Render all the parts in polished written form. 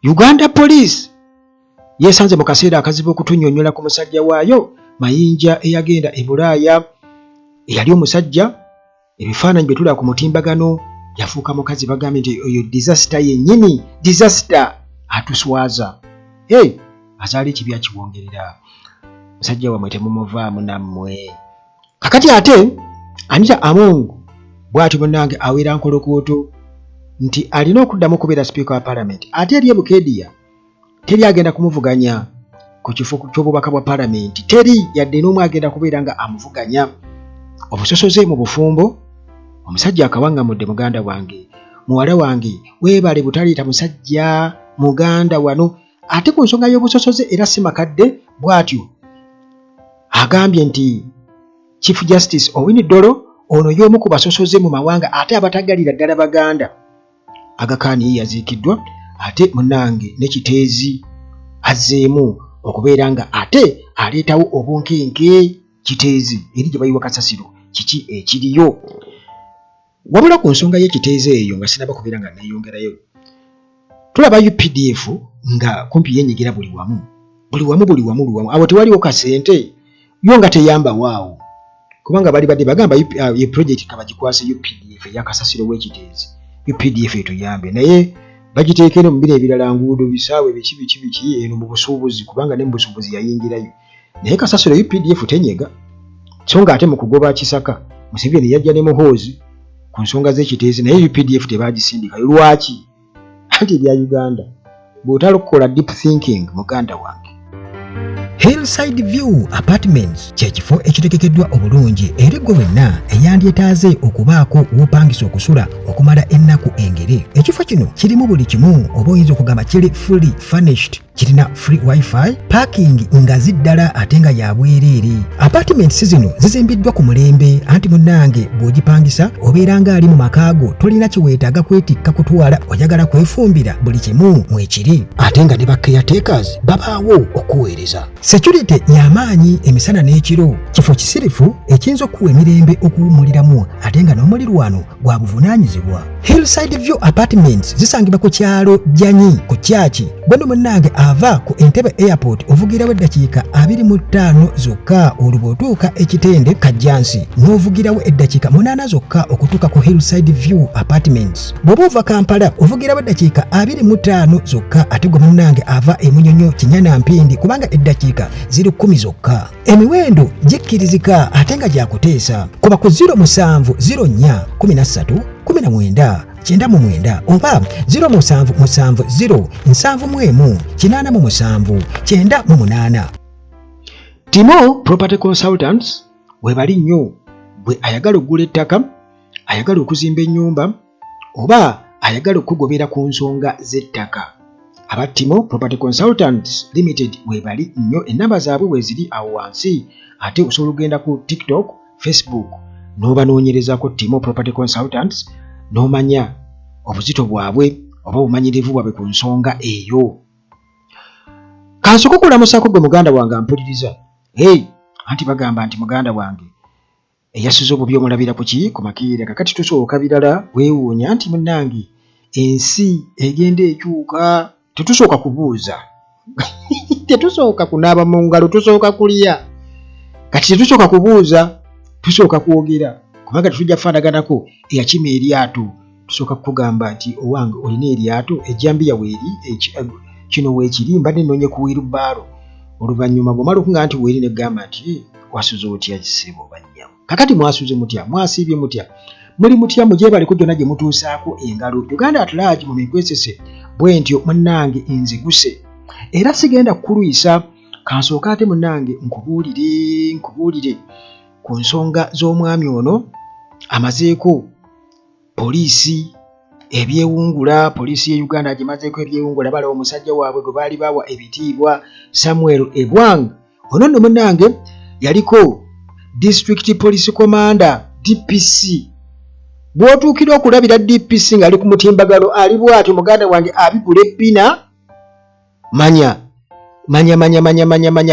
Uganda Police yesanze mu kaseera akazibu okutunnyonnyola ku musajja waayo Mayinja eyagenda e Bulaaya. Eyali omusajja ebifaananyi bye tulaba ku mutimbagano yafuuka mukazi, bagambye nti oyo disaster yennyini, disaster atuswaza. Azaala ekibi akiwongerera. Musajja wamwe temumuvaamu nammwe. Kakati ate Anita Among bw'atyo munnange aweera nkolokooto nti alina okuddamu okubeera Speaker wa Parliament. Ate eri Bukedia teri agenda kumuvuganya ku kifo ky'obubaka bwa Parliament. Teri yadde n'omwe agenda kubeera nga amuvuganya. Obusosoze mu bufumbo, omusajja akawangamudde muganda wange, muwala wange, weebale butaleeta musajja muganda wano. Ate ku nsonga y'obusosoze era si makadde bw'atyo agambye nti Chief Justice Owiny Dollo ono y'omu ku basosoze mu mawanga ate abatagalira ddala Baganda. Aga Khan yaziikiddwa, ate munnange ne Kiteezi azzeemu okubeera nga ate aleetawo obunkenke. Kiteezi eri gye bayiwa kasasiro kiki ekiriyo? Wabula ku nsonga y'ekiteezi eyo nga sinaba kubeera nga neeyongerayo, tulaba UPDF nga kumpi yenyigira buli wamu. Abo tewaliwo kasente yo nga teyamba waawo, kubanga bali badde bagamba ye project kabagikwase UPDF eyakasasiro w'ekiteezi. UPDF etuyambe naye bagiteekere mu biro ebirala, nguudo, bisaawe, biki eno mu busuubuzi, kubanga ne mu busuubuzi yayingirayo. Naye kasasiro UPDF tenyega, so nga ate mu kugoba Kisaka Museveni yajja ne Muhoozi ku nsonga z'ekiteezi, naye UPDF tebagisindikayo. Lwaki? Anti ebya Uganda bw'otalokola deep thinking muganda wange. Hillside View Apartments kyekifo ekitegekeddwa obulungi eri gwe wenna eyandyetaaze okubaako w'opangisa okusula okumala ennaku engere. Ekifo kino kirimu buli kimu, oba oyinza okugamba kiri fully furnished. Kirina free wifi, parking nga ziddala ate nga ya bwereere. Apartments zino zizimbiddwa ku mulembe, anti munnange bw'ogipangisa obeera nga ali mu makaago, tolina kiweetaaga kwetikka kutwala, oyagala kwefumbira, buli kimu mwekiri. Ate nga ne ba caretakers babaawo okuweereza. Security y'amaanyi emisana n'ekiro. Kifo kisirifu ekiyinza okuwa emirembe okuwummuliramu, ate nga n'omulirwano gwa buvunaanyizibwa. Hillside View Apartments zisangibwa ku kyalo Janyi ku Kyaki. Gwe munnange ava ku Entebbe Airport ovugirawo eddakiika 25 zokka olwo otuuka ekitende Kajjansi, n'ovugirawo eddakiika 8 zokka okutuuka ku Hillside View Apartments. Bw'oba ova Kampala ovugirawo eddakiika 25 zokka, ate gwe munnange ava e Munyonyo Kinyana Mpindi kubanga eddakiika ziri 10 zokka. Emiwendo gikkirizika ate nga gyakuteesa. Kuba ku 0704 13 19 99 oba 0770 718 98. Timo Property Consultants webali nnyo bwe ayagala okugula ettaka, ayagala okuzimba ennyumba, oba ayagala okugobera ku nsonga z'ettaka. Aba Timo Property Consultants Limited webali nnyo. Ennamba zaabwe weziri awo wansi, ate osobola okugenda ku TikTok, Facebook n'obanoonyerezako Timo Property Consultants n'omanya obuzito bwabwe oba obumanyirivu bwabwe ku nsonga eyo. Kansooka okulamusako gwe muganda wange ampuliriza. Anti bagamba nti muganda wange eyasuze obubi omulabira ku ki ku makiira. Kakati tusooka birala weewuunya nti munnange ensi egenda ekyuka. Tetusooka kubuuza tetusooka kunaaba mu ngalo, tusooka kulya. Kati tetusooka kubuuza, tusooka kwogera, kubanga tujja kufaanaganako eyakima eryato. Tusooka kukugamba nti owange olina eryato, ejjambiya weeri, kino weekiri, mbadde nnoonye ku wirubaalo. Oluvannyuma bw'omala okuŋŋamba nti weeri ne ggamba nti wasuze otya kisebo bannyamu. Kakati mwasuze mutya? Mwasiibye mutya? Muli mutya? Mugyebale gyonna gye mutuusaako engalo. Uganda at large mu mikwesese bwe ntyo munnange nziguse. Era sigenda kukuluyisa. Kansooka ate munnange nkubuulire ku nsonga z'omwami ono amazeeko poliisi ebyewungula. Poliisi ye Uganda agimazeeko ebyewungula, balawa omusajja waabwe gwe baali bawa ebitiibwa Samuel Ebwang. Ono nno munnange yaliko District Police Commander DPC. Bw'otuukira okulabira DPC ng'ali ku mutimbagalo ali bw'atyo muganda wange abigula ebbina, manya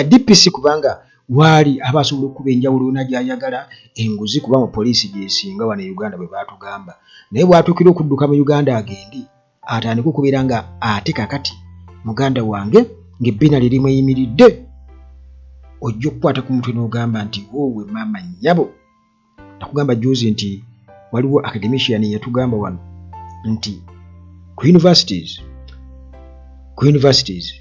DPC, kubanga waali abasobola okuba enjawulo yonna gy'ayagala enguzi, kuba mu poliisi gy'esinga wano e Uganda bwe baatugamba. Naye bw'atuukira okudduka mu Uganda agendi atandika okubeera nga ate kakati muganda wange ng'ebbina lirimu eyimiridde ojja okukwata ku mutwe n'ogamba nti woowe maama nnyabo. Nakugamba juzi nti waliwo academician yatugamba wano nti ku universities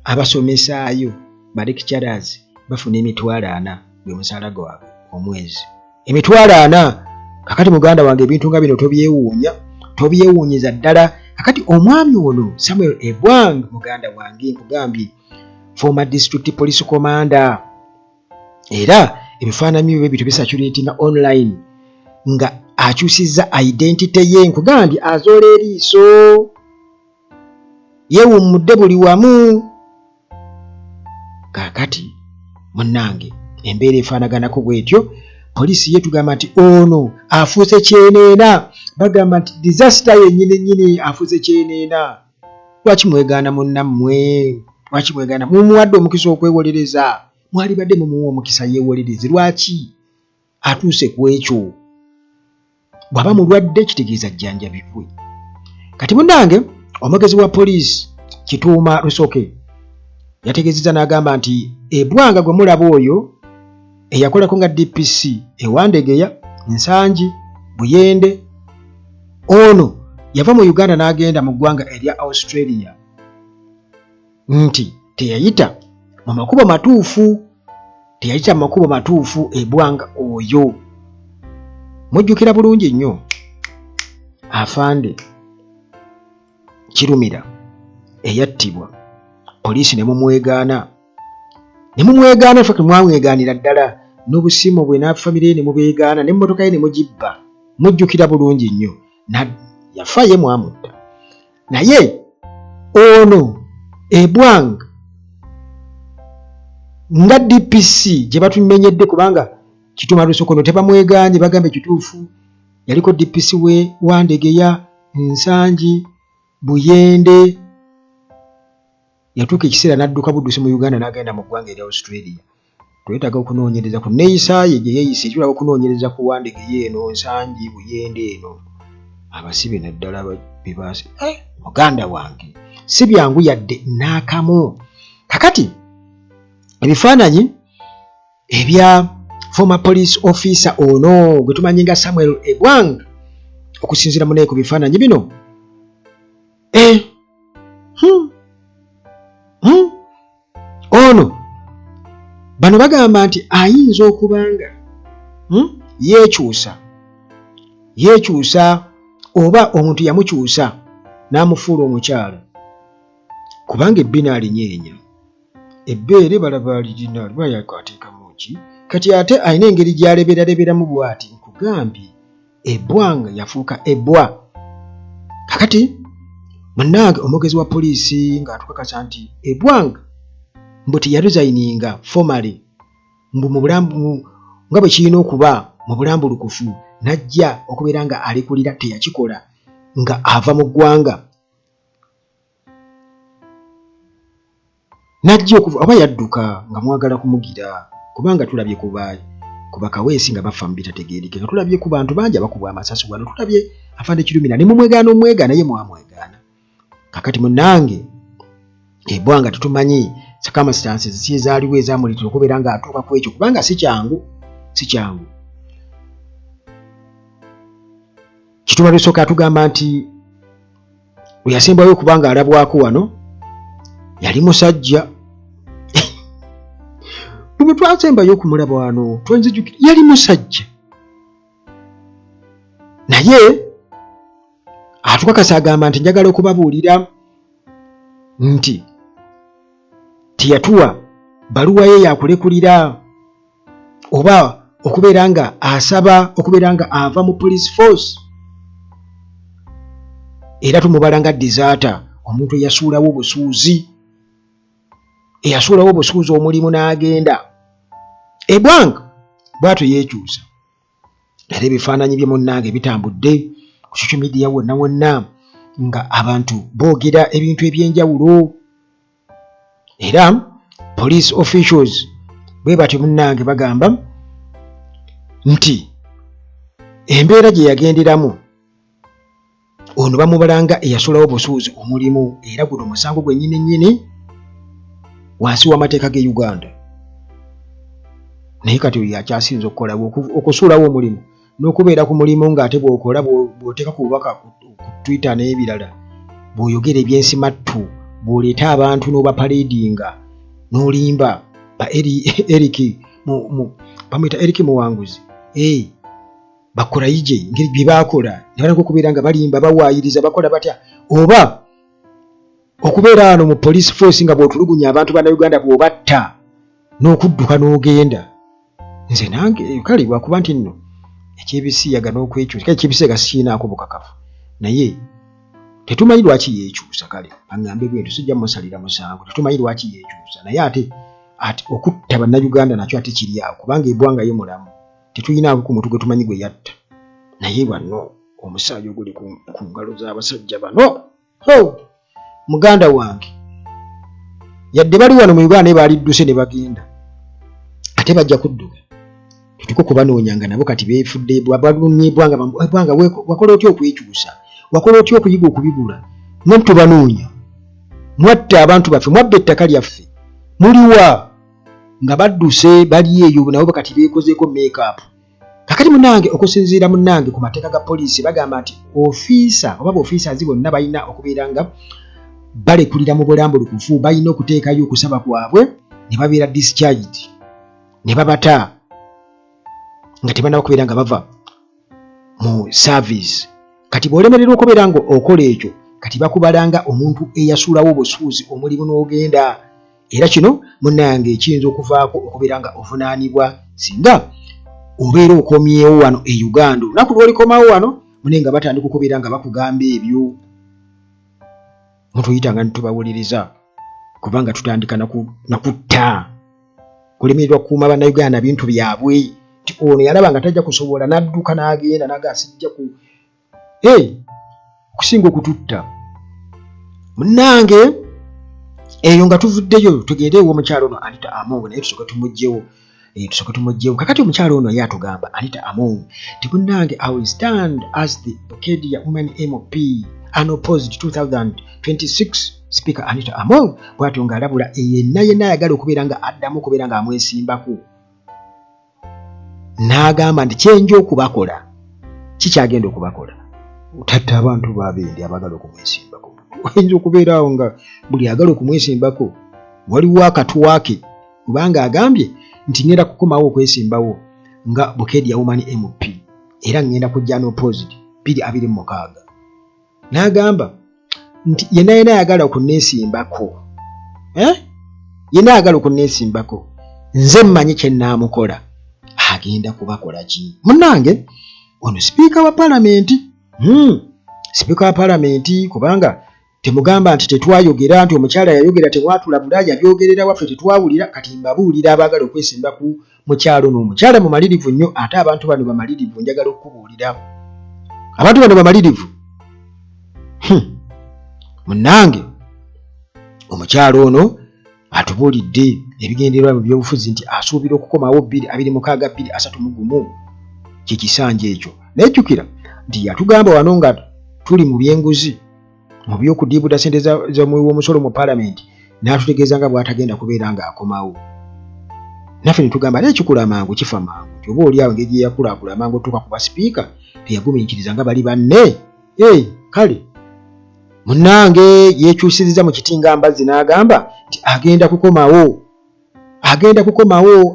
abasomesaayo ba lecturers bafuna emitwalo 4 gwe musaala gwabwe omwezi. Emitwalo 4. Kakati muganda wange ebintu nga bino tobyewuunyiza ddala. Kakati omwami ono Samuel Ebwang muganda wange nkugambye former district police commander, era ebifaananyi bye bitubisatulatinga online nga akyusizza identity ye. Nkugambye azoola eriiso, yeewummudde buli wamu. Kakati munnange embeera efaanaganako bw'etyo. Poliisi yetugamba nti ono afuuse kyeneena, bagamba nti disaster yennyini afuuse kyeneena. Lwaki mwegaana munnammwe? Lwaki mwegaana? Mumuwadde omukisa okwewolereza, mwali badde mumuwa omukisa yeewolereze. Lwaki atuuse ku ekyo? Bw'aba mulwadde kitegeeza jjanjabibwe. Kati munnange omwogezi wa poliisi Kituuma Lusoke yategeezezza n'agamba nti Ebwanga gwe mulaba oyo eyakolako nga DPC ewandegeya Nsangi Buyende, ono yava mu Uganda n'agenda mu ggwanga erya Australia, nti teyayita mu makubo matuufu. Ebwanga oyo mujjukira bulungi nnyo afande Kirumira eyattibwa, poliisi ne mumwegaana ffe mwamwegaanira ddala, n'obusiimo bwe n'afamire ne mubeegaana, n'emmotoka ye ne mugibba. Mujjukira bulungi nnyo. Yafa ye mwamutta. Naye ono Ebwanga nga DPC gye batumenyedde, kubanga Kituuma Lusoke ono tebamwegaanye, bagambe kituufu yaliko DPC we Wandegeya, Nsangi Buyende. Yatuuka ekiseera n'adduka buddusi mu Uganda n'agenda mu ggwanga erya Australia. Twetaaga okunoonyereza ku neeyisa ye gye yeeyise, tulaba okunoonyereza ku Wandegeya eno, Nsangi Buyende eno. Abasibe naddala bebaasi. Muganda wange si byangu yadde n'akamu. Kakati ebifaananyi ebya former police officer ono gwe tumanyi nga Samuel Ebwang, okusinziira munaye ku bifaananyi bino, ono bano bagamba nti ayinza okubanga yeekyusa oba omuntu yamukyusa n'amufuula omukyala, kubanga ebbina alinyeenya, ebbeere balaba alirina bayakateekamu ki. Kati ate alina engeri gy'aleberaleberamu bw'ati. Nkugambye Ebwanga yafuuka Ebwa. Kakati munnange omwogezi wa poliisi ng'atukakasa nti Ebwanga mbu teyaresigninga formally, mbu mu bulambu nga bwe kirina okuba mu bulambulukufu, najja okubeera nga alekulira, teyakikola, nga ava mu ggwanga, najja okuva oba yadduka nga mwagala kumugira, kubanga tulabye ku bakaweesi nga bafa mu bitategeerike, nga tulabye ku bantu bangi abakubwa amasasi wano, tulabye afande Kirumira ne mumwegaana ye mwamwegaana. Kakati munnange Ebwanga tutumanyi circumstances si ezaaliwo ezaamuleetera okubeera nga atuuka ku ekyo, kubanga si kyangu. Kituuma Lusoke atugamba nti we yasembayo okubanga alabwako wano yali musajja. Bwe twasembayo okumulaba wano twanzijukira yali musajja, naye atukakasa agamba nti njagala okubabuulira nti teyatuwa baluwa ye yakulekulira oba okubeera nga asaba okubeera nga ava mu police force, era tumubala nga deserter, omuntu eyasuulawo obusuuzi omulimu n'agenda. Ebwanga bw'atyo yeekyusa, era ebifaananyi bye munnange bitambudde ku social media wonna nga abantu boogera ebintu eby'enjawulo, era police officials bwe batyo munnange bagamba nti embeera gye yagenderamu ono bamubalanga eyasulawo obusuuzi omulimu era guno musango gwe nnyini wansi w'amateeka g'e Uganda. Naye kati yakyasinza okukola okusuulawo omulimu n'okubeera ku mulimu ng'ate bw'okola bw'oteeka ku bubaka ku Twitter n'ebirala bw'oyogera eby'ensimattu bw'oleeta abantu n'obapareedinga n'olimba ba Eric bamwita Eric Muwanguzi bakola ije ngeri bye baakola ne balanga okubeera nga balimba bawaayiriza bakola batya oba okubeera wano mu police force nga bw'otulugunya abantu ba Uganda bw'obatta n'okudduka n'ogenda. Nze nange kale lwakuba nti nno ekyebisiyaga n'okwekyusa ekyebisiyaga sikiinaako bukakafu naye tetumanyi lwaki yeekyusa. Kale aŋŋambe bwe tusijja musalira musango tetumanyi lwaki yeekyusa naye ate okutta bannayuganda nakyo ate kiri awo kubanga ebbwanga ye mulamu tetuyinaako ku muntu gwe tumanyi gwe yatta naye wano omusaayi oguli ku ngalo z'abasajja bano muganda wange yadde bali wano mu Uganda naye baalidduse ne bagenda ate bajja kudduka tutuko kubanoonyanga nabo kati beefudde balumye ebbwanga wakola otya okwekyusa wakola otya okuyiga okubigula mwe tubanoonya mwatta abantu baffe mwabba ettaka lyaffe muliwa nga badduse bali eyo nabo kati beekozeeko make-up. Kakati munnange okusinziira munnange ku mateeka ga poliisi bagamba nti ofiisa oba b'ofiisaazi bonna balina okubeera nga balekulira mu bulambulukufu balina okuteekayo okusaba kwabwe ne babeera discharged ne babata nga tebanaba kubeera nga bava mu service. Kati bw'olemererwa okubeera nga okola ekyo kati bakubalanga omuntu eyasuulawo obusuuzi omulimu n'ogenda. Era kino munnange kiyinza okuvaako okubeera nga ovunaanibwa singa obeera okomyewo wano e Uganda. Olunaku lw'olikomawo wano mune nga batandika okubeera nga bakugamba ebyo mutuyitanga ne tubawuliriza kubanga tutandika nakutta kulemererwa kukuuma bannayuganda bintu byabwe nti ono yalaba nga tajja kusobola n'adduka n'agenda nagasijja ku kusinga okututta. Munnange eyo nga tuvuddeyo tugende ew'omukyalo ono Anita Among naye tusooke tumugjewo. Kakati omukyalo ono ye atugamba Anita Among ti munnange I will stand as the Bukedya Women MP unopposed 2026 Speaker Anita Among bw'atyo ng'alabula yenna ayagala okubeera nga addamu okubeera nga amwesimbako n'agamba nti kyenja okubakola kikyagenda okubakola otatta abantu b'abendi abagala okumwesimbako. Oyinza okubeera awo nga buli agala okumwesimbako waliwo akatuwa ke kubanga agambye nti ngenda kukomawo okwesimbawo nga Bukedya Woman MP era ngenda kujja unopposed 2026. N'agamba nti yenna ayagala okunneesimbako yenna ayagala okunneesimbako nze mmanyi kye nnaamukola agenda kubakola ki. Munnange ono sipiika wa palamenti sipiika wa palamenti kubanga temugamba nti tetwayogera nti omukyala yayogera temwatulabula yabyogerera waffe tetwawulira kati mbabuulira abagala okwesimba ku mukyalo n'omukyala mumalirivu nnyo ate abantu bano bamalirivu njagala okubuulira abantu bano bamalirivu munnange omukyalo ono atubuulidde ebigendererwa mu byobufuzi nti asuubira okukomawo 2026 kyekisanja ekyo naye jjukira nti yatugamba wano nga tuli mu byenguzi mu by'okudiibuda ssente z'omuwisolo mu palamenti n'atutegeeza nga bw'atagenda kubeera ng'akomawo naffe ne tugamba naye kikula mangu kifa mangu oba oli awo engeri yeyakulakula mangu otuuka ku basipiika teyagumiikiriza nga bali banne kale munnange yeekyusiriza mu kiti nga mbazzi n'agamba nti agenda kukomawo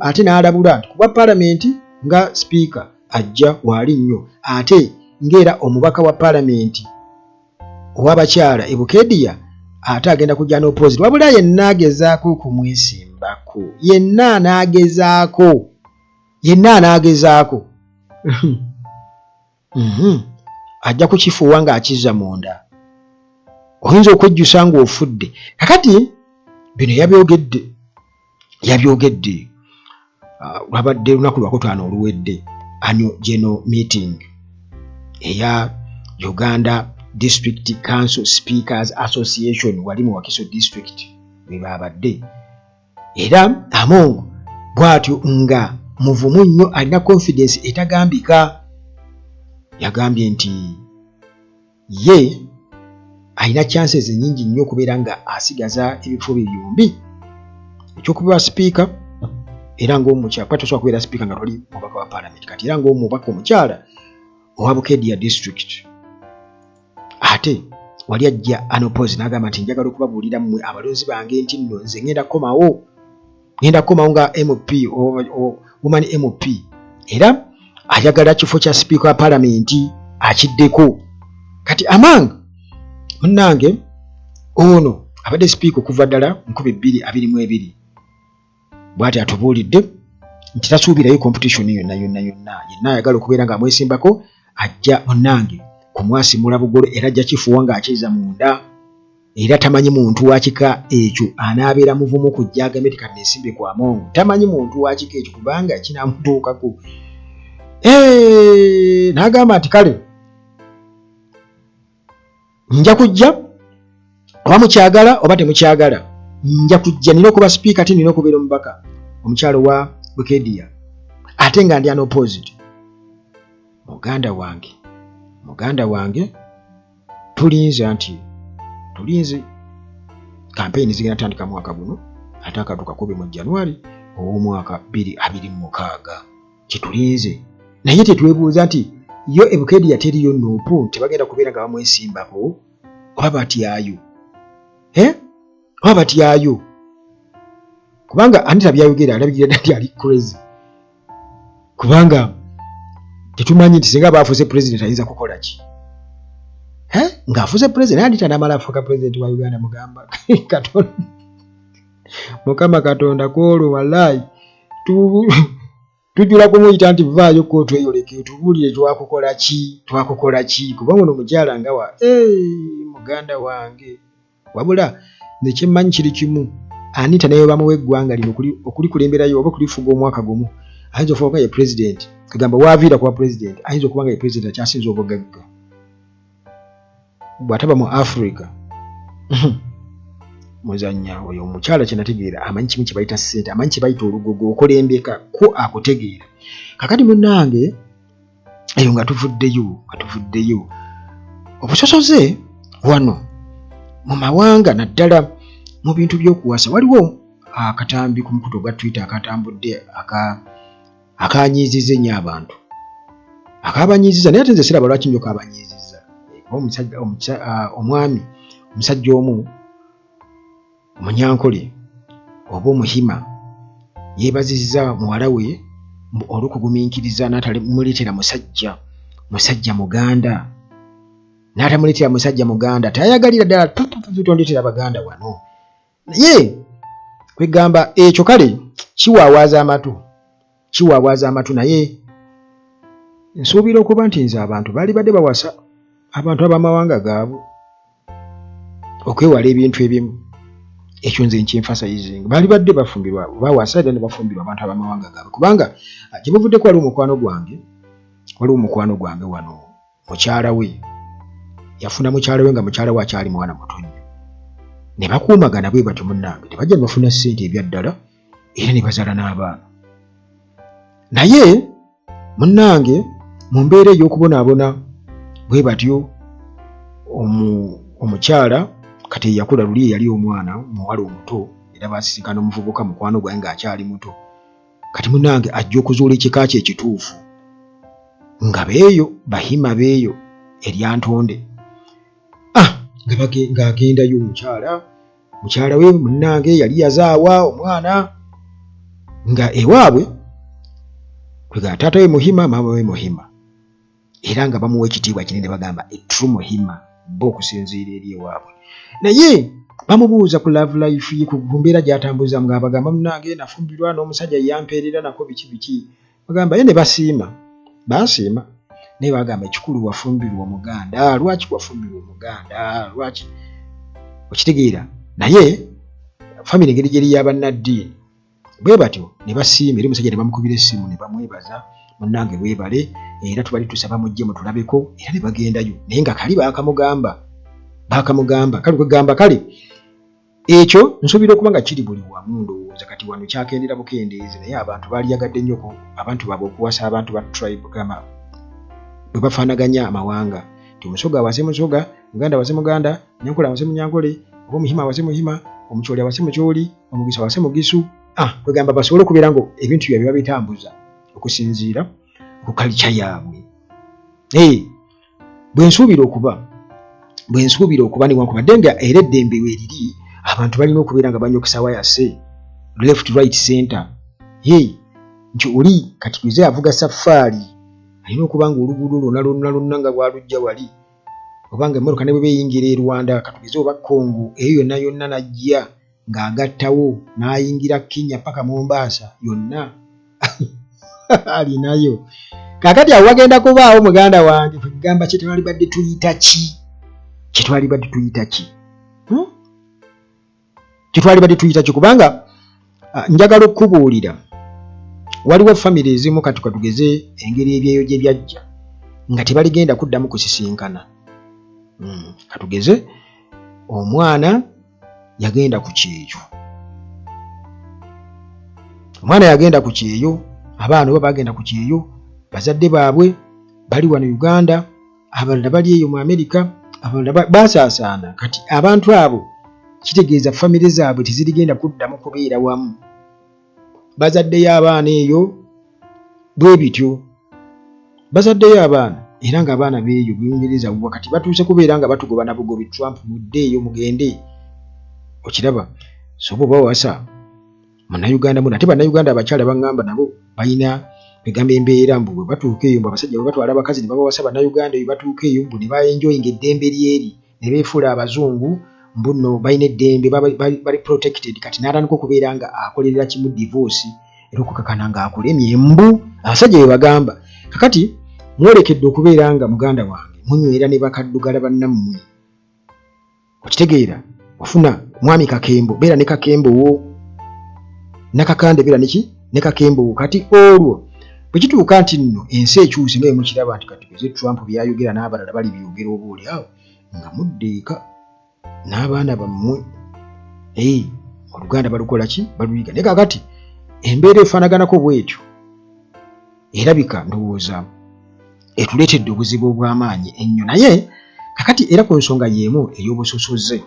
ate n'alabula nti kuba palamenti nga sipiika ajja waali nnyo ate ng'era omubaka wa palamenti ow'abakyala e Bukedya ate agenda kujja n'opposite wabula yenna agezaako okumwesimbako yenna anaagezaako ajja kukifuuwa ng'akizza munda oyinza okwejjusa ng'ofudde. Kakati bino yabyogedde lwabadde lunaku lwakutaano oluwedde annual general meeting eya Uganda District Council Speakers Association wali mu Wakiso District bwe babadde era Among bw'atyo nga muvumu nnyo alina confidence etagambika yagambye nti ye alina chances nyingi nnyo okubeera nga asigaza ebifo byombi ekyokuba sipiika era ng'omukyala kuba tosobola kubeera sipiika nga toli mubaka wa paalamenti kati era ng'omubaka omukyala owa Bukedya district ate wali ajja anopose n'agamba nti njagala okubabuulira mmwe abalonzi bange nti nno nze ngenda kukomawo nga MP woman MP era ayagala kifo kya sipiika wa paalamenti akiddeko kati amanga munnange ono abadde sipiika okuva ddala 2022 bw'ati atubuulidde nti tasuubirayo competition yonna yenna ayagala okubeera nga amwesimbako ajja munnange kumwasimula bugolo era ajja kifuwa ng'akiza munda era tamanyi muntu wakika ekyo anaabeera muvumu kujja agambe nti kati neesimbe kwa Mongo tamanyi muntu wakika ekyo kubanga kinaamutuukako n'agamba nti kale nja kujja oba mukyagala oba temukyagala nja kujja nina okuba sipiika ate nina okubeera omubaka omukyalo wa Bukedya ate nga ndi unopposed muganda wange tulinze kampeyini zigenda tandika mwaka guno ate akatuuka kubi mu January ow'omwaka 2026 kitulinze naye tetwebuuza nti yo e Bukedya teriyo nuupu tebagenda kubeera nga bamwesimbako oba batyayo kubanga Anita byayogera alabikira nti ali crazy kubanga tetumanyi nti singa baafuuse president ayinza kukola ki ng'afuuse president Anita n'amala afuuka president wa Uganda mugamba Mukama Katonda kwolwo wallahi tujula kumuyita nti vaayo kootu eyoleke tubuulire twakukola ki kubanga ono mukyala nga wa muganda wange wabula nekyemmanyi kiri kimu Anita naye bamuwa eggwanga lino okulikulemberayo oba okulifuga omwaka gumu ayinza okuba nga ye president kagamba waaviira kuba president ayinza okuba nga ye president akyasinza obugagga bw'ataba mu Africa muzanya oyo omukyala kyenategeera amanyi kimu kye bayita ssente amanyi kye bayita olugogo okulembeka ko akutegeera kakati munnange eyo nga tuvuddeyo obusosoze wano mu mawanga naddala mu bintu by'okuwasa waliwo akatambi ku mukutu ogwa Twitter akatambudde akanyiiziza ennyo abantu akabanyiiziza naye ate nze siraba lwaki nnyo kabanyiiziza omwami omusajja omu Omunyankole oba Omuhima yeebazizza muwala we olw'okugumiikiriza n'atamuleetera musajja Muganda tayagalira ddala tondeetera Baganda wano naye kwegamba ekyo kale kiwaawaaza amatu naye nsuubira okuba nti nze abantu baali badde bawasa abantu ab'amawanga gaabwe okwewala ebintu ebimu ekyo nze nkinfasayizinga baali badde bafumbirwa bawasa era ne bafumbirwa abantu ab'amawanga gaabwe kubanga gye buvuddeko waliwo mukwano gwange wano mukyala we yafuna mukyala we nga mukyala we akyali mwana muto nnyo ne bakuumagana bwe batyo munnange tebajja ne bafuna ssente ebyaddala era ne bazaala n'abaana naye munnange mu mbeera ey'okubonaabona bwe batyo omukyala kati yakula luli yali omwana muwala omuto era baasisinkana omuvubuka mukwano gwange ng'akyali muto kati munnange ajja okuzuula ekika kye ekituufu nga beeyo bahima beeyo eryantonde ng'agendayo mukyala we munnange yali yazaawa omwana nga ewaabwe kwega taata we Muhima maama we Muhima era nga bamuwa ekitiibwa kinene bagamba true Muhima bo okusinziira eri ewaabwe naye bamubuuza ku love life ye ku mbeera gy'atambuza ng'abagamba munnange nafumbirwa n'omusajja yampeerera nako biki bagamba ye ne basiima naye bagamba ekikulu wafumbirwa Omuganda lwaki wafumbirwa Omuganda lwaki okitegeera naye famire engeri gyeri y'abannaddiini bwe batyo ne basiima eri omusajja ne bamukubira essimu ne bamwebaza munnange weebale era tubali tusaba mujje mutulabeko era ne bagendayo naye nga kali baakamugamba kale kwegamba kale ekyo nsuubira okuba nga kiri buli wamu ndowooza kati wano kyakendera bukendeezi naye abantu baaliyagadde nnyo abantu baabwe okuwasa abantu ba tribe gama bwe bafaanaganya amawanga Omusoga awase Musoga, Muganda awase Muganda, Nyankole awase Munyankole, Omuhima awase Muhima, Omukyoli awase Mukyoli, Omugisu awase Mugisu. Kwegamba basobole okubeera ngo ebintu byabwe babitambuza okusinziira ku culture yaabwe. Bwe nsuubira okuba newankubadde nga era eddembe weeriri, abantu balina okubeera nga banyokesa wayase left right center. Nti oli kati tuze avuga safari alina okuba nga oluguudo lwonna nga bwalujja wali, obanga emmotoka ne bwe beeyingira e Rwanda katugeze oba Congo, eyo yonna najja ng'agattawo n'ayingira Kenya paka Mombasa yonna alinayo. Kakati awo wagenda kubaawo muganda wange kugamba kyetwali badde tuyita ki? Kyetwali badde tuyita ki? Kubanga njagala okubuulira waliwo family ezimu kati katugeze engeri ebyeyo gye byajja nga tebaligenda kuddamu kusisinkana. Katugeze omwana yagenda ku kyeyo, abaana bo bagenda ku kyeyo, bazadde baabwe bali wano Uganda, abalala bali eyo mu America, abalala basaasaana. Kati abantu abo kitegeeza family zaabwe tezirigenda kuddamu kubeera wamu. Bazaddeyo abaana eyo bwe bityo, bazaddeyo abaana era ng'abaana beeyo Bungereza wakati batuuse kubeera nga batugoba na bugobi Trump muddeeyo mugende. Okiraba so bo bawasa Munnayuganda muno ate Bannayuganda abakyala baŋŋamba nabo balina begamba embeera mbu bwe batuuka eyo mbu abasajja bwe batwala abakazi ne babawasa Bannayuganda eyo batuuka eyo mbu ne baenjoyinga eddembe lyeri ne beefuula abazungu mbu nno balina eddembe bali protected. Kati n'atandika okubeera nga akolerera kimu divorce era okukakana ng'akulemye embu abasajja bwe bagamba. Kakati mwolekedde okubeera nga muganda wange munywera ne bakaddugala bannammwe. Okitegeera ofuna mwami Kakembo beera ne Kakembo wo, Nakakande beera ne Kakembo wo. Kati olwo bwe kituuka nti nno ensi ekyuse nga mukiraba nti kati keze Trump byayogera n'abalala bali byogera obuuli awo nga muddeeka n'abaana bammwe Oluganda balukola ki? Baluyiga. Naye kakati embeera efaanaganako bw'etyo erabika ndowooza etuleetedde obuzibu obw'amaanyi ennyo. Naye kakati era ku nsonga y'emu ey'obusosoze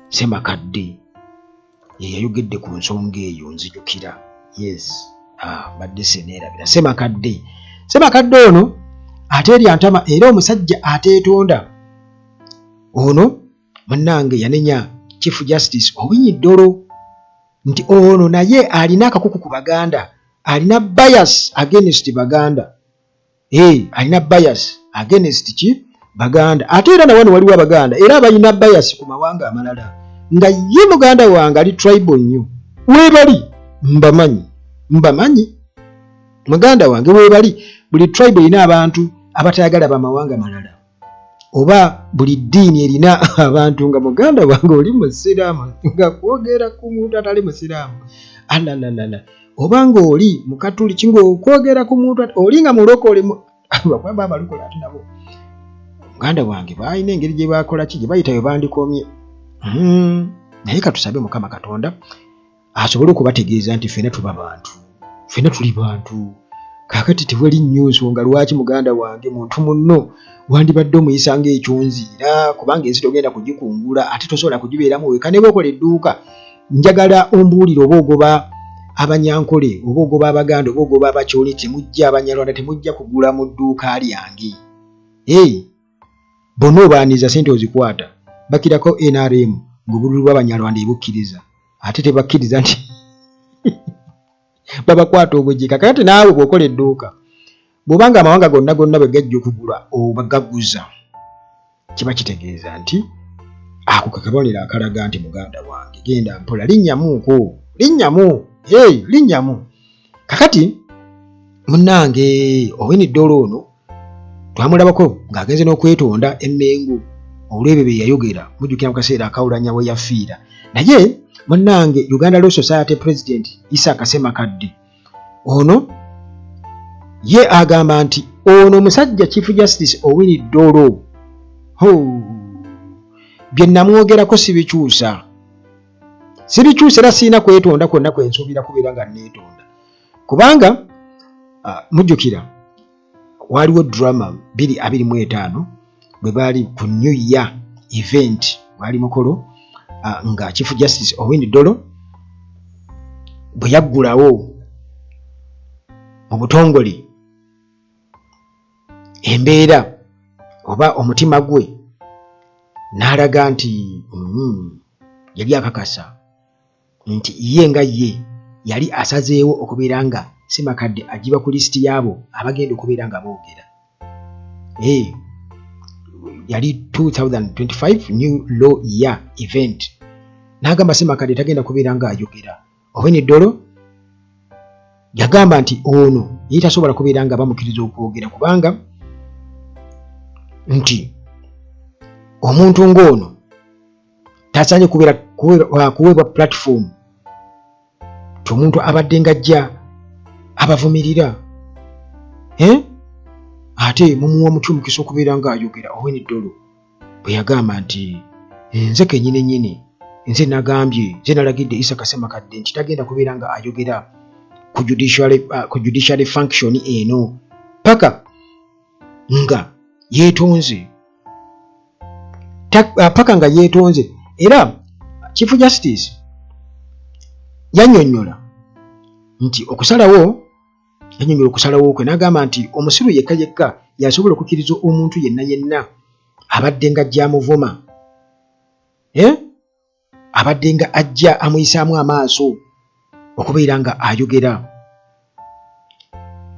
Ssemakadde ye yayogedde ku nsonga eyo nzijukira. Badde seneerabira Ssemakadde ono ateerya ntama era omusajja ateetonda ono munnange yanenya Chief Justice Owiny Dollo nti ono naye alina akakuku ku Baganda, alina bias against Baganda. Alina bias against ki? Baganda. Ate era na wano waliwo Abaganda era abalina bias ku mawanga amalala nga ye muganda wange ali tribal nnyo. Weebali mbamanyi muganda wange weebali. Buli tribe erina abantu abatayagala bamawanga malala, oba buli ddiini erina abantu nga muganda wange oli musiraamu nga kwogera ku muntu atali musiraamu oba ng'oli mukatuliki ng'okwogera ku muntu oli nga mulokole bakwamba abalokole ate nabo muganda wange balina engeri gye bakola ki gye bayitayo bandikomye. Naye katusabe Mukama Katonda asobole okubategeeza nti ffenna tuba bantu, ffenna tuli bantu. Kakati tewali nnyo nsonga lwaki muganda wange muntu munno wandibadde omuyisa ng'ekyonziira kubanga ensi togenda kugikungula ate tosobola kugibeeramu weka ne bw'okola edduuka. Njagala ombuulire oba ogoba Abanyankole oba ogoba Abaganda oba ogoba Abakyoli temujja Abanyarwanda temujja kugula mu dduuka lyange. Bonna obaaniza ssente ozikwata bakirako NRM ng'obululu bw'Abanyarwanda ebukkiriza ate tebakkiriza nti babakwata obujika. Kakati naawe bw'okola edduuka bw'obanga amawanga gonna bwe gajja okugula oba gaguza kiba kitegeeza nti ako kakabonero akalaga nti muganda wange genda mpola linnyamuuko linnyamu. Kakati munnange Owiny Dollo ono twamulabako ng'agenze n'okwetonda emmengo olw'ebyo bye yayogera mujjukira mu kaseera akawulanya we yafiira. Naye munnange Uganda Law Society President Isaac Ssemakadde ono ye agamba nti ono musajja Chief Justice Owiny Dollo bye namwogerako sibikyusa era sirina kwetonda kwonna kwensuubira kubeera nga neetonda kubanga mujjukira waliwo drama 225 bwe bali ku New Year event wali mukolo nga Chief Justice Owiny Dollo bwe yaggulawo mu butongole embeera oba omutima gwe n'alaga nti yali akakasa nti ye nga ye yali asazeewo okubeera nga Ssemakadde agiba ku lisiti yaabo abagenda okubeera nga boogera. Yali 2025 New Law Year event. N'agamba Ssemakadde tagenda kubeera nga ayogera. Owiny Dollo yagamba nti ono ye tasobola kubeera nga bamukiriza okwogera kubanga nti omuntu ng'ono tasaanye kuweebwa platform omuntu abadde ng'ajja abavumirira ate mumuwa mukisa okubeera nga ayogera. Owiny Dollo bwe yagamba nti nze kennyini nze nalagidde Isaac Ssemakadde nti tagenda kubeera nga ayogera ku judiciary function eno paka nga yeetonze era Chief Justice yannyonnyola nti okusalawo kwe n'agamba nti omusiru yekka yasobola okukkiriza omuntu yenna abadde nga ajja amuvuma abadde nga ajja amuyisaamu amaaso okubeera nga ayogera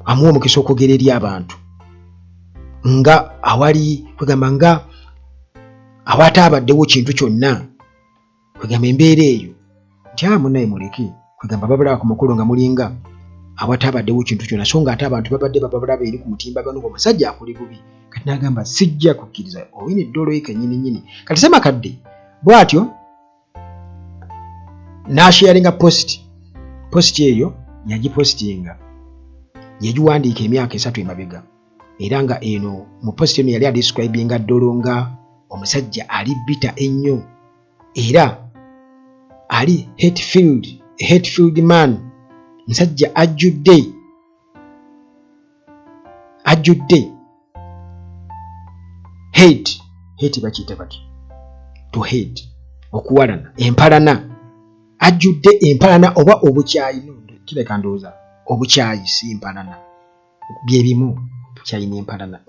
amuwa omukisa okwogera eri abantu nga awali kwegamba nga awaataabaddewo kintu kyonna kwegamba embeera eyo nti munnaye muleke kwegamba babulaba ku mukolo nga mulinga awataabaddewo kintu kyonna so nga ate abantu babadde babulaba eri ku mutimbagano ng'omusajja akole bubi. Kati n'agamba sijja kukkiriza Owiny Dollo ye kennyini. Kati Ssemakadde bw'atyo n'asharinga post eyo yagipostinga yagiwandiika emyaka 3 emabega era nga eno mu post eno yali adescribinga Dollo nga omusajja ali bitter ennyo era ali hate-filled man, musajja ajjudde hate bakiyita bati to hate okuwalana empalana ajjudde empalana oba obukyayi kireka ndowooza obukyayi si empalana bye bimu bukyayi n'empalana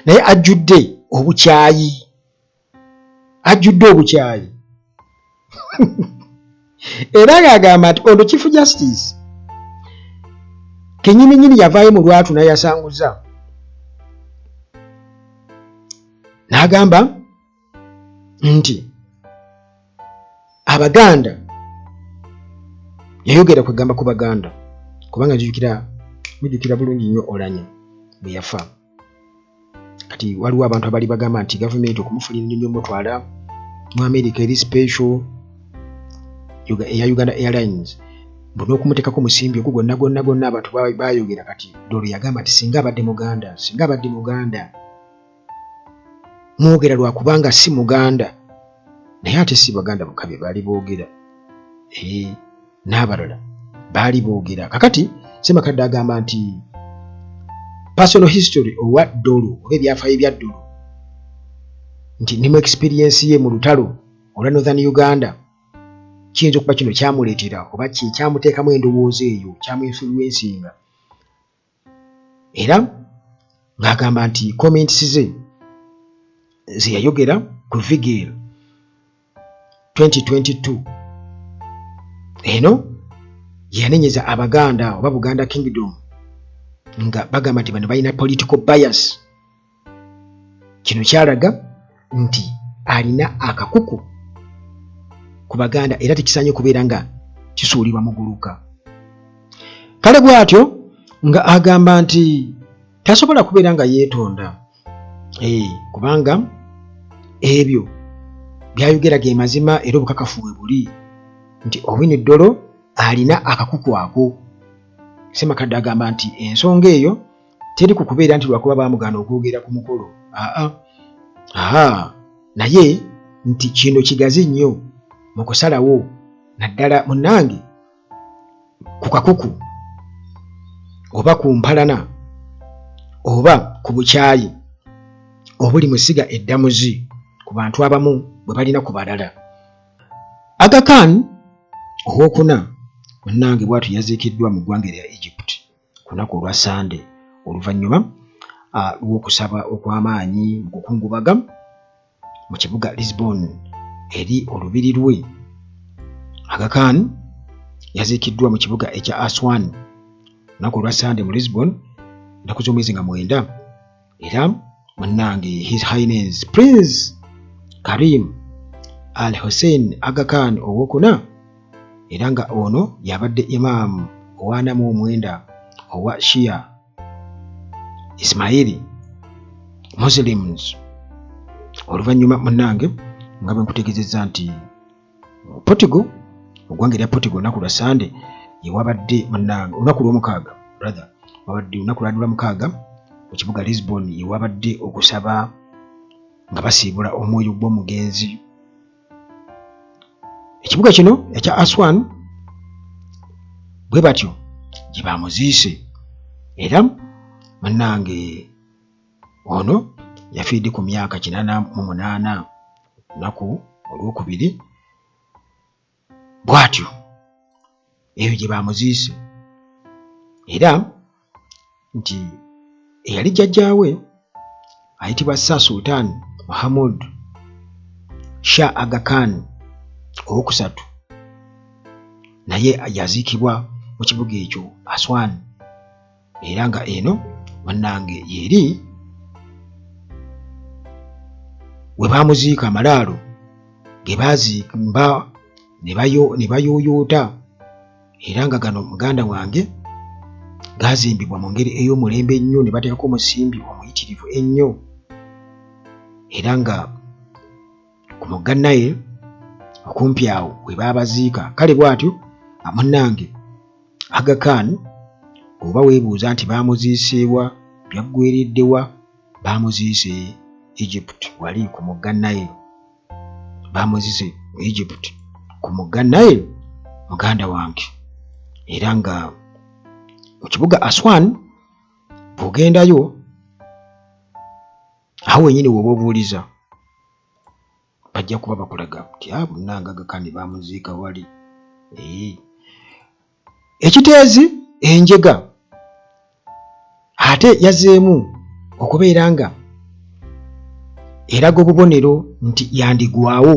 naye ajjudde obukyayi era ng'agamba nti ono Chief Justice kennyini yavaayo mu lwatu n'ayasanguza n'agamba nti Abaganda yayogera kwegamba ku Baganda kubanga mujjukira bulungi nnyo Oulanyah bwe yafa. Kati waliwo abantu abali bagamba nti gavumenti okumufulira ennyo mutwala mu America eri special eya Uganda Airlines n'okumuteekako musimbi ogwo gwonna abantu baayogera. Kati Dollo yagamba nti singa abadde Muganda mwogera lwa kubanga si Muganda naye ate si Baganda bokka be baali boogera n'abalala baali boogera. Kakati Ssemakadde agamba nti personal history owa Dollo oba ebyafaayo bya Dollo nti ne mu experience ye mu lutalo olwa Northern Uganda kiyinza okuba kino kyamuleetera oba kyamuteekamu endowooza eyo kyamu-influencinga era ng'agamba nti comments ze yayogera ku Vigil 2022 eno yanenyeza Abaganda oba Buganda Kingdom nga bagamba nti bano balina political bias. Kino kyalaga nti alina akakuku ku Baganda era tekisaanye kubeera nga kisuulibwa muguluka. Kale bw'atyo nga agamba nti tasobola kubeera nga yeetonda kubanga ebyo byayogera ge mazima era obukakafu bwe buli nti Owiny Dollo alina akakuku ako. Ssemakadde agamba nti ensonga eyo teri ku kubeera nti lwakuba baamugana okwogera ku mukolo naye nti kino kigazi nnyo mu kusalawo naddala munnange ku kakuku oba ku mpalana oba ku bukyayi obuli musiga eddamuzi ku bantu abamu bwe balina ku balala. Aga Khan owookuna munnange bw'atyo yaziikiddwa mu ggwanga erya Egypt ku lunaku olwa Sande oluvannyuma lw'okusaba okw'amaanyi mu kukungubaga mu kibuga Lisbon eri olubiri lwe. Aga Khan yaziikiddwa mu kibuga ekya Aswan lunaku olwa Sande mu Lisbon ennaku z'omwezi nga 9 era munnange His Highness Prince Karim Al Hussein Aga Khan owookuna era nga ono yabadde imaamu owaanamu omwenda owa Shia Ismaili Muslims. Oluvannyuma munnange nga bwe nkutegeezezza nti Portugal mu ggwanga erya Portugal olunaku lwa Sande yewabadde munnange olunaku lw'omukaaga wabadde olunaku lwa 6 mu kibuga Lisbon yewabadde okusaba nga basiibula omwoyo gw'omugenzi. Ekibuga kino ekya Aswan bwe batyo gye bamuziise era munnange ono yafiidde ku myaka 88 lunaku olwokubiri bw'atyo ebyo gye bamuziise era nti eyali jjajjaawe ayitibwa Sir Sultan Mahmud Shah Aga Khan owokusatu naye yaziikibwa mu kibuga ekyo Aswan era nga eno munnange yeri we baamuziika amalaalo ge baazimba ne bayooyoota era nga gano muganda wange gaazimbibwa mu ngeri ey'omulembe ennyo ne bateekako omusimbi omuyitirivu ennyo era nga ku mugga Nile okumpi awo we baabaziika. Kale bw'atyo munnange Aga Khan oba weebuuza nti baamuziiseewa byaggweereddewa, baamuziise Egypt wali ku mugga Nile, baamuziise mu Egypt ku mugga Nile muganda wange era nga mu kibuga Aswan bw'ogendayo awo wennyini w'oba obuuliza bajja kuba bakulaga nti munnange Aga Khan baamuziika wali. Ekiteezi enjega ate yazzeemu okubeera nga eraga obubonero nti yandigwawo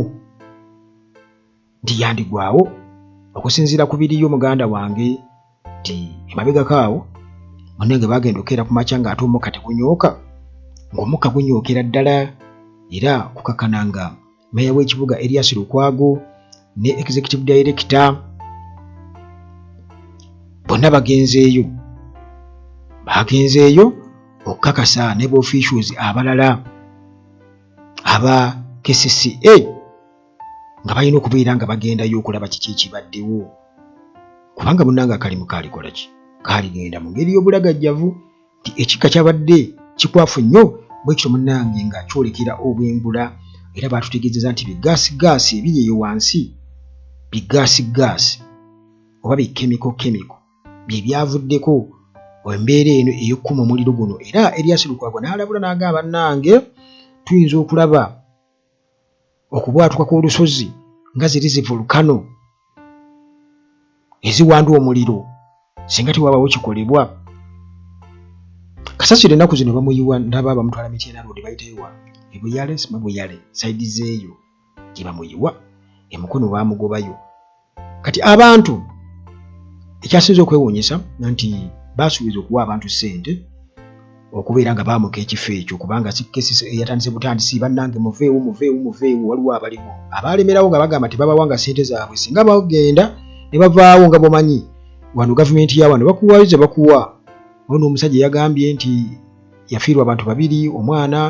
okusinziira ku biriyo muganda wange nti emabegako awo munnange bagenda okeera ku makya ng'ate omukka tegunyooka ng'omukka gunyookera ddala era kukakananga meya w'ekibuga Erias Lukwago ne executive director bonna bagenzeeyo okukakasa ne officials abalala aba KCCA nga balina okubeera nga bagendayo okulaba kiki ekibaddewo kubanga munnange akalimu kaalikola ki kaaligenda mu ngeri y'obulagajjavu nti ekikka kyabadde kikwafu nnyo bwe kityo munnange nga kyolekera obwengula era baatutegeezeza nti bigaasigaasi ebiri eyo wansi bigaasigaasi oba bikemiko bye byavuddeko embeera eno ey'okkuma omuliro guno era Erias Lukwago n'alabula n'agamba bannange tuyinza okulaba okubwatuka kw'olusozi nga ziri volcano eziwanda omuliro singa tewabaawo kikolebwa. Kasasiro ennaku zino bamuyiwa ndaba bamutwala Mityana Road bayiteewa ebuyale simabuyale saidi zeeyo gye bamuyiwa emukono baamugobayo. Kati abantu ekyasinze okwewuunyisa nti baasuubiza okuwa abantu ssente okubeera nga baamuka ekifo ekyo kubanga KCCA eyatandise butandisi bannange muveewo waliwo abaliwo abaalemerawo nga bagamba tebabawanga ssente zaabwe singa bagenda ne bavaawo nga bomanyi wano gavumenti ya wano bakuwaayo bakuwa. Ono omusajja yagambye nti yafiirwa abantu 2 omwana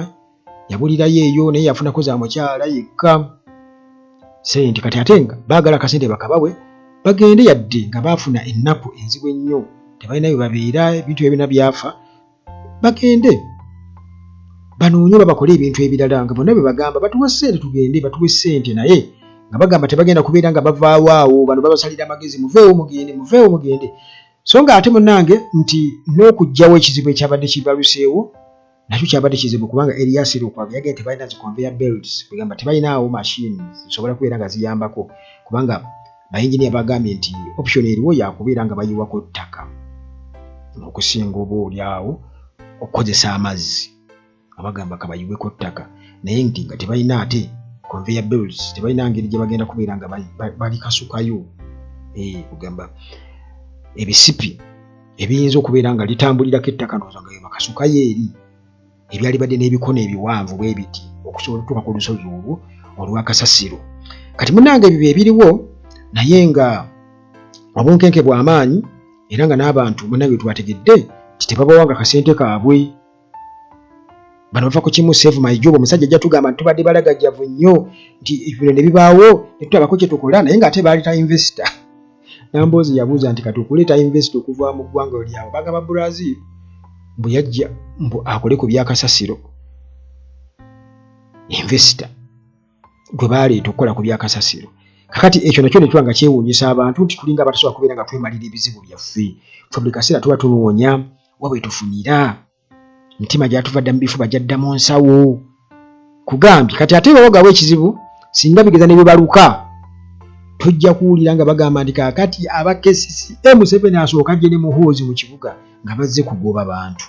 yabulirayo eyo naye yafunako za mukyala yekka ssente kati ate nga baagala akasente bakabawe bagende yadde nga baafuna ennaku enzibu ennyo tebalina bye babeera ebintu ebina byafa bagende banoonye bakole ebintu ebirala nga bonna bye bagamba batuwe ssente tugende batuwe ssente naye nga bagamba tebagenda kubeera nga bavaawo awo bano babasalira amagezi muveewo mugende so nga ate munnange nti n'okugyawo ekizibu ekyabadde kibaluseewo nakyo kyabadde kizibu kubanga Erias Lukwago yagenda tebalina zi conveyor belts kugamba tebalinaawo machines zisobola kubeera nga ziyambako kubanga bayinginia bagambye nti option eriwo yakubeera nga bayiwako ttaka okusinga oba olyawo okukozesa amazzi abagamba kabayiweko ttaka naye nti nga tebalina ate conveyor belts tebalina ngeri gye bagenda kubeera nga balikasukayo kugamba ebisipi ebiyinza okubeera nga litambulirako ettaka ndowooza nga bakasukayo eri ebyali badde n'ebikono ebiwanvu bwe biti okusobola okutuuka ku lusozi olwo olwa kasasiro. Kati munnange ebyo ebiriwo naye nga obunkenke bw'amaanyi era nga n'abantu munnange twategedde nti tebabawanga kasente kaabwe. Bano bava ku kimu Save My Job omusajja ajja tugamba nti tubadde balagajjavu nnyo nti bino ne bibaawo ne tutulabako kye tukola naye ng'ate baaleta investor. Namboozi yabuuza nti kati okuleeta investor okuva mu ggwanga lyawo bagamba Brazil mbu yajja mbu akole ku byakasasiro. Investor gwe baleeta okukola ku byakasasiro. Kakati ekyo nakyo ne tuba nga kyewuunyisa abantu nti tulinga abatasobola kubeera nga twemalira ebizibu byaffe. Ffe buli kaseera tuba tunoonya wa bwe tufunira. Mitima gyatuvadda mu bifuba gyadda mu nsawo. Kugambye kati ate bawogawo ekizibu singa bigeza ne bibaluka tujja kuwulira nga bagamba nti kaakati aba KCCA Museveni asooka gye ne muhoozi mu kibuga nga bazze kugoba bantu.